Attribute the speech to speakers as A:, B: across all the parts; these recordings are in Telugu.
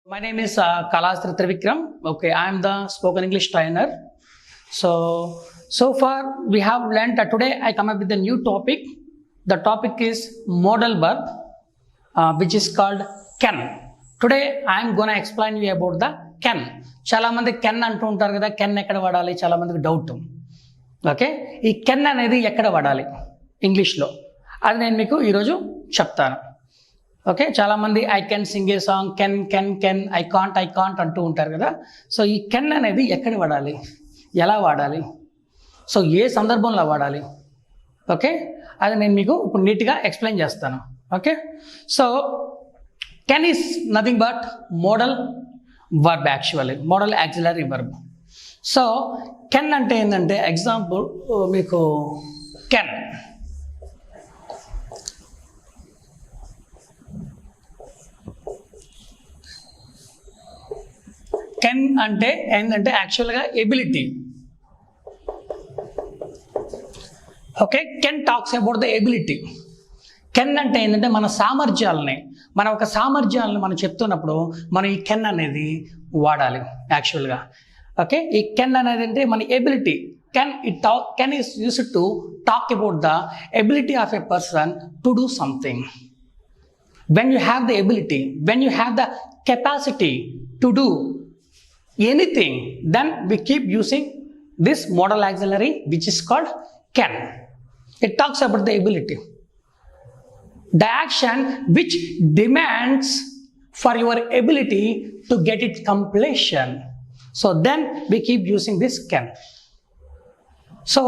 A: My name is Kalastri Trivikram. Okay, I am the spoken English trainer. So far we have learned that today I come up with a new topic. The topic is modal verb, which is called can. Today I am gonna explain you about the can. చాలా మంది కెన్ అంటూ ఉంటారు కదా, కెన్ ఎక్కడ వాడాలి చాలా మందికి డౌట్. ఓకే, ఈ కెన్ అనేది ఎక్కడ వాడాలి ఇంగ్లీష్లో, అది నేను మీకు ఈరోజు చెప్తాను. ఓకే, చాలామంది I can sing A song, can can can, I can't అంటూ ఉంటారు కదా. సో ఈ కెన్ అనేది ఎక్కడ వాడాలి, ఎలా వాడాలి, సో ఏ సందర్భంలో వాడాలి, ఓకే, అది నేను మీకు ఇప్పుడు నీట్గా ఎక్స్ప్లెయిన్ చేస్తాను. Okay, so can is nothing but modal verb, actually modal auxiliary verb. So can అంటే ఏంటంటే, ఎగ్జాంపుల్ మీకు కెన్, కెన్ అంటే ఏంటంటే యాక్చువల్గా ability. Okay, can talks about the ability. Can అంటే ఏంటంటే మన సామర్థ్యాలని, మన ఒక సామర్థ్యాలను మనం చెప్తున్నప్పుడు మనం ఈ కెన్ అనేది వాడాలి యాక్చువల్గా. ఓకే, ఈ కెన్ అనేది అంటే మన ability. Can is used to talk about the ability of a person to do something. when you have the ability, when you have the capacity to do anything, then we keep using this modal auxiliary which is called can. It talks about the ability, the action which demands for your ability to get it completion. So then we keep using this can. So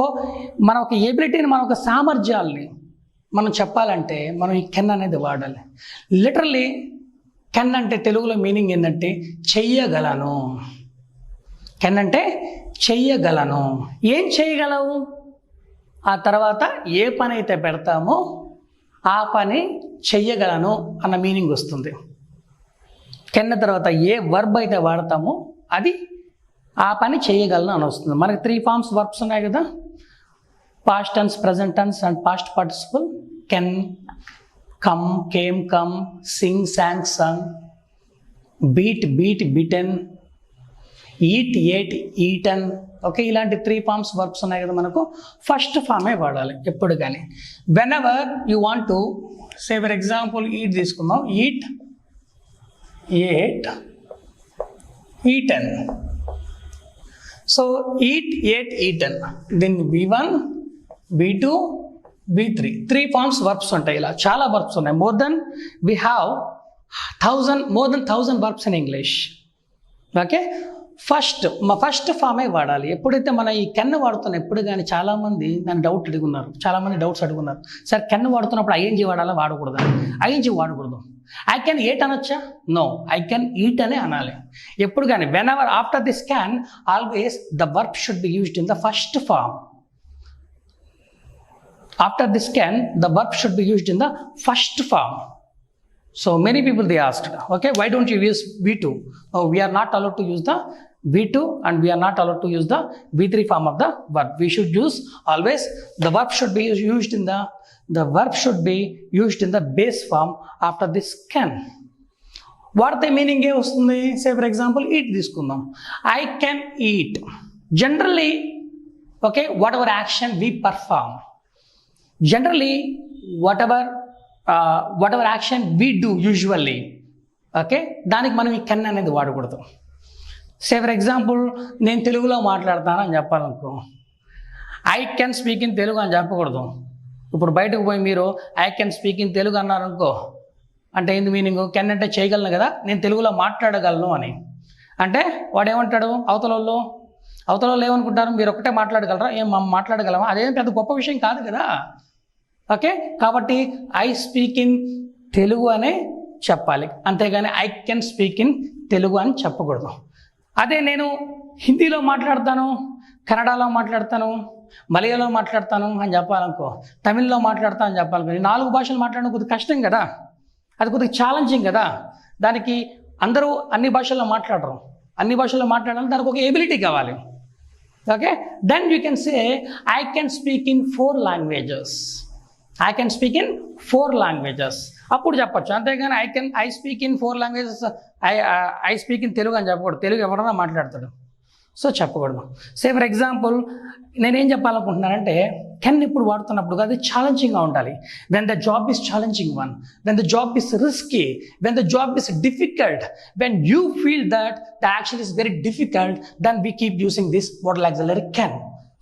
A: మన ఒక ఎబిలిటీని, మన ఒక సామర్థ్యాల్ని మనం చెప్పాలంటే మనం ఈ కెన్ అనేది వాడాలి. లిటరల్లీ కెన్ అంటే తెలుగులో మీనింగ్ ఏంటంటే చెయ్యగలను. కెన్ అంటే చెయ్యగలను, ఏం చేయగలవు, ఆ తర్వాత ఏ పని అయితే పెడతామో ఆ పని చెయ్యగలను అన్న మీనింగ్ వస్తుంది. కెన్ తర్వాత ఏ వర్బ్ అయితే వాడతామో అది ఆ పని చేయగలను అని వస్తుంది. మనకి 3 ఫార్మ్స్ వర్బ్స్ ఉన్నాయి కదా, past tense, present tense and past participle. Can, come, came, come, sing, sang, sung, beat, beaten, eat, ate, eaten. Okay, ఇలాంటి 3 ఫార్మ్స్ వర్బ్స్ ఉన్నాయి కదా, మనకు ఫస్ట్ ఫార్మే వాడాలి ఎప్పుడు కానీ. Whenever you want to say, for example eat తీసుకుందాం, eat, ate, eaten. So eat, ate, eaten, దీన్ని V1, V2, V3, 3 forms verbs ఉంటాయి. ఇలా చాలా వర్బ్స్ ఉన్నాయి. More than 1000 verbs in English. Okay, first ఫామే వాడాలి ఎప్పుడైతే మన ఈ కెన్ వాడుతున్నాం. ఎప్పుడు కానీ చాలామంది నన్ను డౌట్స్ అడుగున్నారు, సార్ కెన్ వాడుతున్నప్పుడు ఐఎన్జీ వాడాలా వాడకూడదా? ఐఎన్జీ వాడకూడదు. ఐ కెన్ ఎట్ అనొచ్చా? నో, ఐ కెన్ ఈట్ అనే అనాలి ఎప్పుడు కానీ. Whenever after this can, always the verb should be used in the first form. After this can, the verb should be used in the first form. So many people they asked, okay, why don't you use V2? Oh, we are not allowed to use the V2 and we are not allowed to use the V3 form of the verb. We should use always the verb should be used in the verb should be used in the base form after this can. What the meaning ఏ వస్తుంది? Say for example, eat తీసుకుందాం. I can eat. Generally, okay, whatever action we perform, generally whatever action we do usually, okay, దానికి మనం ఈ కెన్ అనేది వాడకూడదు. సే ఫర్ ఎగ్జాంపుల్, నేను తెలుగులో మాట్లాడతాను అని చెప్పాలనుకో, I can speak in Telugu అని చెప్పకూడదు. ఇప్పుడు బయటకు పోయి మీరు I can speak in Telugu అన్నారనుకో, అంటే ఏంది మీనింగ్? కెన్ అంటే చేయగలను కదా, నేను తెలుగులో మాట్లాడగలను అని. అంటే వాడు ఏమంటాడు, అవతల వాళ్ళు ఏమనుకుంటారు, మీరు ఒక్కటే మాట్లాడగలరా, ఏం మనం మాట్లాడగలమా? అదేం పెద్ద గొప్ప విషయం కాదు కదా. ఓకే, కాబట్టి ఐ స్పీక్ ఇన్ తెలుగు అనే చెప్పాలి, అంతేగాని I can speak in Telugu అని చెప్పకూడదు. అదే నేను హిందీలో మాట్లాడతాను, కన్నడలో మాట్లాడతాను, మలయాళంలో మాట్లాడతాను అని చెప్పాలనుకో, తమిళ్లో మాట్లాడతాను అని చెప్పాలనుకో, 4 భాషలు మాట్లాడడం కొద్దిగా కష్టం కదా, అది కొద్దిగా ఛాలెంజింగ్ కదా. దానికి అందరూ అన్ని భాషల్లో మాట్లాడరు. అన్ని భాషల్లో మాట్లాడాలి, దానికి ఒక ఎబిలిటీ కావాలి. Okay, then you can say I can speak in 4 languages. I can speak in 4 languages. అప్పుడు చెప్పచ్చు. అంతేగాని I speak in 4 languages, I speak in Telugu అని చెప్పకూడదు. తెలుగు ఎవరైనా మాట్లాడతాడు, సో చెప్పకూడదు. సే ఫర్ ఎగ్జాంపుల్ నేనేం చెప్పాలనుకుంటున్నానంటే కెన్ ఇప్పుడు వాడుతున్నప్పుడు అది ఛాలెంజింగ్గా ఉండాలి. When the job is challenging one, when the job is risky, when the job is difficult, when you feel that the action is very difficult, then we keep using this modal auxiliary can.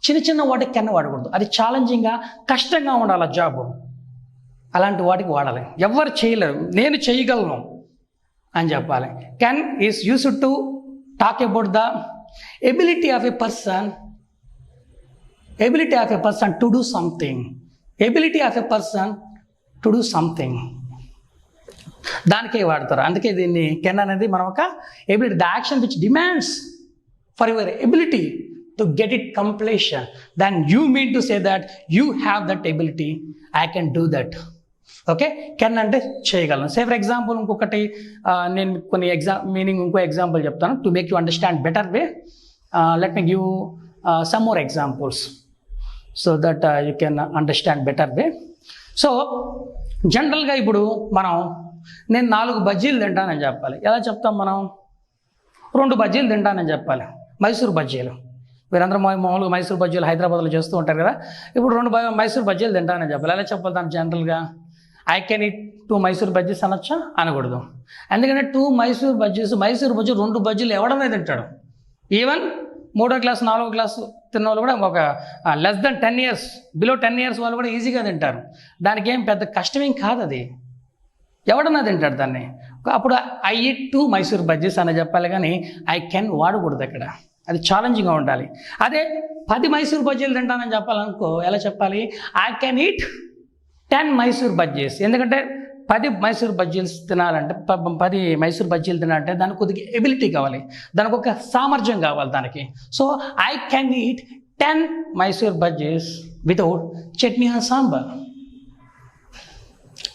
A: చిన్న వాటికి కెన్ వాడకూడదు. అది ఛాలెంజింగ్గా కష్టంగా ఉండాలి ఆ జాబ్, అలాంటి వాటికి వాడాలి. ఎవరు చేయలేరు, నేను చేయగలను అని చెప్పాలి. Can is used to talk about the ability of a person to do something, ability of a person to do something, దానికే వాడతారు. అందుకే దీన్ని కెన్ అనేది మనం ఒక ability, the action which demands for your ability to get it completion, then you mean to say that you have that ability, I can do that. Okay, can అంటే చేయగలను. సే ఫర్ ఎగ్జాంపుల్ ఇంకొకటి నేను కొన్ని ఇంకో ఎగ్జాంపుల్ చెప్తాను to make you understand better way. Let me give some more examples so that you can understand better way. So జనరల్గా ఇప్పుడు నేను 4 బజ్జీలు తింటానని చెప్పాలి. ఎలా చెప్తాం మనం? 2 బజ్జీలు తింటానని చెప్పాలి. మైసూర్ బజ్జీలు, మీరందరూ మామూలుగా మైసూర్ బజ్జీలు హైదరాబాద్లో చేస్తూ ఉంటారు కదా. ఇప్పుడు 2 మైసూర్ బజ్జీలు తింటానని చెప్పాలి. ఎలా చెప్పాలి దాన్ని జనరల్గా? I can eat 2 Mysore bajjis అనొచ్చా? అనకూడదు. ఎందుకంటే 2 మైసూర్ బజ్జీస్, మైసూర్ బజ్జీ 2 బజ్జీలు ఎవడనే తింటాడు. ఈవెన్ 3వ క్లాస్ 4వ క్లాస్ తిన్న వాళ్ళు కూడా ఒక less than 10 years, below 10 years వాళ్ళు కూడా ఈజీగా తింటారు. దానికి ఏం పెద్ద కష్టమేం కాదు, అది ఎవడన్నా తింటాడు దాన్ని. అప్పుడు ఐ ఈట్ 2 మైసూర్ బజ్జీస్ అని చెప్పాలి, కానీ ఐ కెన్ వాడకూడదు అక్కడ. అది ఛాలెంజింగ్గా ఉండాలి. అదే 10 మైసూర్ బజ్జీలు తింటానని చెప్పాలనుకో, ఎలా చెప్పాలి? I can eat 10 Mysore bajjis. ఎందుకంటే 10 మైసూర్ బజ్జీలు తినాలంటే 10 మైసూర్ బజ్జీలు తినాలంటే దానికి కొద్దిగా ఎబిలిటీ కావాలి, దానికి ఒక సామర్థ్యం కావాలి దానికి. So I can eat 10 Mysore bajjis without chutney or sambar.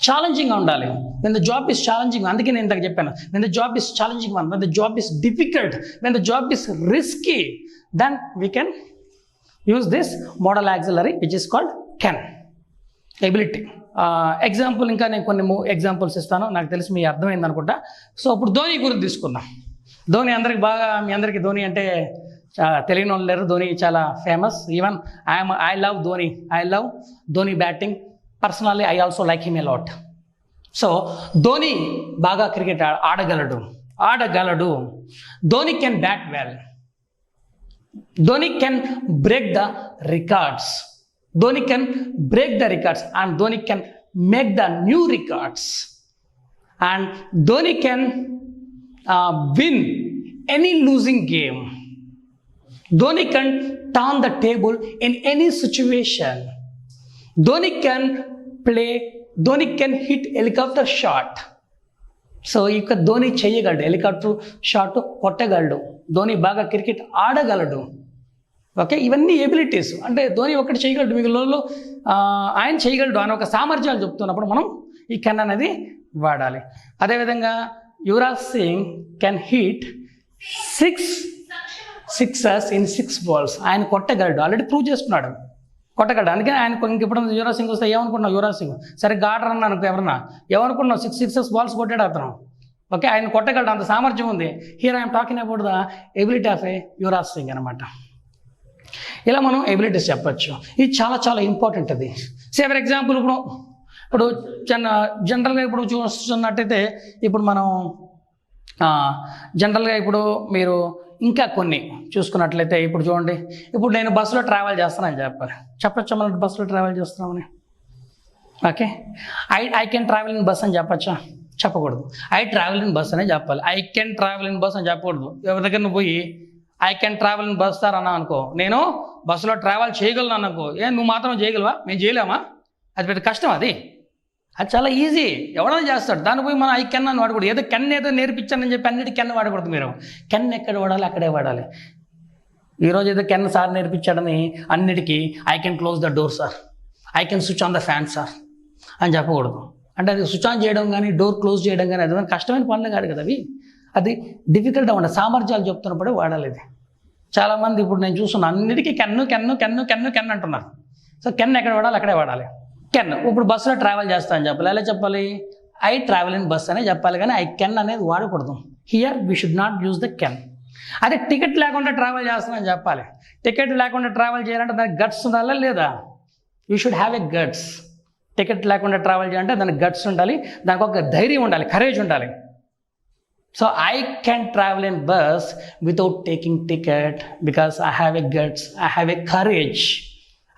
A: ఛాలెంజింగ్గా ఉండాలి. When the job is challenging, అందుకే నేను ఇంతకు చెప్పాను, when the job is challenging one, when the job is difficult, when the job is risky, then we can use this modal auxiliary which is called can. Ability example ఇంకా నేను కొన్ని ఎగ్జాంపుల్స్ ఇస్తాను, నాకు తెలిసి మీ అర్థమైంది అనుకుంటా. సో ఇప్పుడు ధోని గురించి తీసుకుందాం. ధోని అందరికి మీ అందరికీ ధోని అంటే తెలియని వాళ్ళు లేరు. ధోని చాలా famous. Even I love Dhoni batting. Personally I also like him a lot. So Dhoni బాగా క్రికెట్ ఆడగలడు. Dhoni can bat well, Dhoni can break the records, Dhoni can break the records, and Dhoni can make the new records, and Dhoni can win any losing game. Dhoni can turn the table in any situation. Dhoni can hit helicopter shot. So ఇక ధోని చేయగలడు, హెలికాప్టర్ షాట్ కొట్టగలడు. ధోని బాగా క్రికెట్ ఆడగలడు. ఓకే, ఇవన్నీ ఎబిలిటీస్. అంటే ధోని ఒక్కటి చేయగలడు, మిగిలిన ఆయన చేయగలడు అని ఒక సామర్థ్యాలు చెప్తున్నప్పుడు మనం ఈ కెన్ అనేది వాడాలి. అదేవిధంగా Yuvraj Singh can hit 6 sixes in 6 balls. ఆయన కొట్టగలడు, ఆల్రెడీ ప్రూవ్ చేసుకున్నాడు, కొట్టగలడు. అందుకని ఆయన ఇంకెప్పుడు యువరాజ్ సింగ్ వస్తే ఏమనుకున్నావు? యువరాజ్ సింగ్ సరిగ్గా ఆర్డర్ అన్నాను ఎవరన్నా, ఏమనుకున్నావు? 6 sixes balls కొట్టాడు అతను. ఓకే, ఆయన కొట్టగలడు, అంత సామర్థ్యం ఉంది. Here I'm talking about the ability of a Yuvraj Singh అనమాట. ఇలా మనం ఎబిలిటీస్ చెప్పచ్చు. ఇది చాలా చాలా ఇంపార్టెంట్. అది సే ఫర్ ఎగ్జాంపుల్ ఇప్పుడు జనరల్గా ఇప్పుడు చూస్తున్నట్టయితే ఇప్పుడు మనం జనరల్గా ఇప్పుడు మీరు ఇంకా కొన్ని చూసుకున్నట్లయితే ఇప్పుడు చూడండి, ఇప్పుడు నేను బస్సులో ట్రావెల్ చేస్తానని చెప్పచ్చా? మనం బస్సులో ట్రావెల్ చేస్తున్నామని. Okay, I can travel in bus అని చెప్పచ్చా? చెప్పకూడదు. ఐ ట్రావెల్ ఇన్ బస్ అనే చెప్పాలి. I can travel in bus అని చెప్పకూడదు. ఎవరి దగ్గర నువ్వు పోయి I can travel in bus sir అన్నా అనుకో, నేను బస్సులో ట్రావెల్ చేయగలను అనుకో, నువ్వు మాత్రం చేయగలవా? మేము చేయలేమా? అది పెద్ద కష్టం. అది చాలా ఈజీ, ఎవడైనా చేస్తాడు. దాన్ని పోయి మనం ఐ కెన్ అని వాడకూడదు. ఏదో కెన్ ఏదో నేర్పించానని చెప్పి అన్నిటి కెన్ వాడకూడదు. మీరు కెన్ ఎక్కడ వాడాలి అక్కడే వాడాలి. ఈరోజు ఏదో కెన్ సార్ నేర్పించాడని అన్నిటికీ I can close the door sir, I can switch on the fan sir అని చెప్పకూడదు. అంటే అది స్విచ్ ఆన్ చేయడం కానీ డోర్ క్లోజ్ చేయడం కానీ అది కష్టమైన పనులు కాదు కదా అవి. అది డిఫికల్ట్గా ఉండే సామర్థ్యాలు చెప్తున్నప్పుడే వాడాలి ఇది. చాలామంది ఇప్పుడు నేను చూస్తున్నాను అన్నిటికీ can can can can can అంటున్నారు. సో కెన్ ఎక్కడ వాడాలి అక్కడే వాడాలి. కెన్ ఇప్పుడు బస్సులో ట్రావెల్ చేస్తా అని చెప్పాలి. ఎలా చెప్పాలి? ఐ ట్రావెల్ ఇన్ బస్ అనే చెప్పాలి, కానీ ఐ కెన్ అనేది వాడకూడదు. Here we should not use they can. అదే టికెట్ లేకుండా ట్రావెల్ చేస్తున్నాను చెప్పాలి. టికెట్ లేకుండా ట్రావెల్ చేయాలంటే దానికి గట్స్ ఉండాలా లేదా? You should have a guts. Ticket లేకుండా ట్రావెల్ చేయాలంటే దానికి గట్స్ ఉండాలి, దానికి ఒక ధైర్యం ఉండాలి, కరేజ్ ఉండాలి. So I can travel in bus without taking ticket because I have a guts, I have a courage.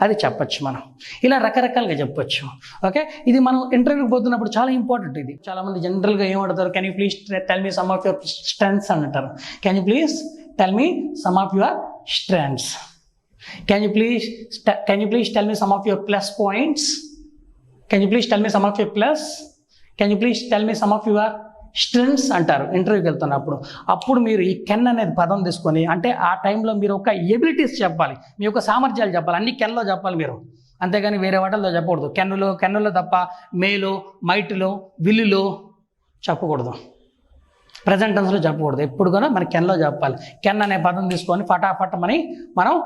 A: అది చెప్పచ్చు మనం. ఇలా రకరకాలుగా చెప్పొచ్చు. ఓకే, ఇది మనం ఇంటర్వ్యూకి పోతున్నప్పుడు చాలా ఇంపార్టెంట్. ఇది చాలామంది జనరల్గా ఏమంటారు, can you please tell me some of your strengths అని అంటారు. Can you please tell me some of your strengths. Can you please tell me some of your plus points. Can you please tell me some of your plus. Can you please tell me some of your strengths అంటారు ఇంటర్వ్యూకి వెళ్తున్నప్పుడు. అప్పుడు మీరు ఈ కెన్ అనేది పదం తీసుకొని, అంటే ఆ టైంలో మీరు ఒక ఎబిలిటీస్ చెప్పాలి, మీ యొక్క సామర్థ్యాలు చెప్పాలి, అన్ని కెన్లో చెప్పాలి మీరు. అంతేగాని వేరే వాటిల్లో చెప్పకూడదు. కెన్నులో తప్ప మేలో, మైట్లో, విల్లులో చెప్పకూడదు, ప్రజెంట్ టెన్స్లో చెప్పకూడదు. ఎప్పుడు కూడా మన కెన్లో చెప్పాలి. కెన్ అనే పదం తీసుకొని ఫటాఫటమని మనం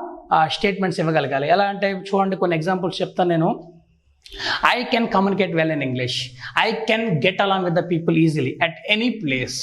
A: స్టేట్మెంట్స్ ఇవ్వగలగాలి. ఎలా అంటే చూడండి, కొన్ని ఎగ్జాంపుల్స్ చెప్తాను నేను. I can communicate well in English. I can get along with the people easily at any place.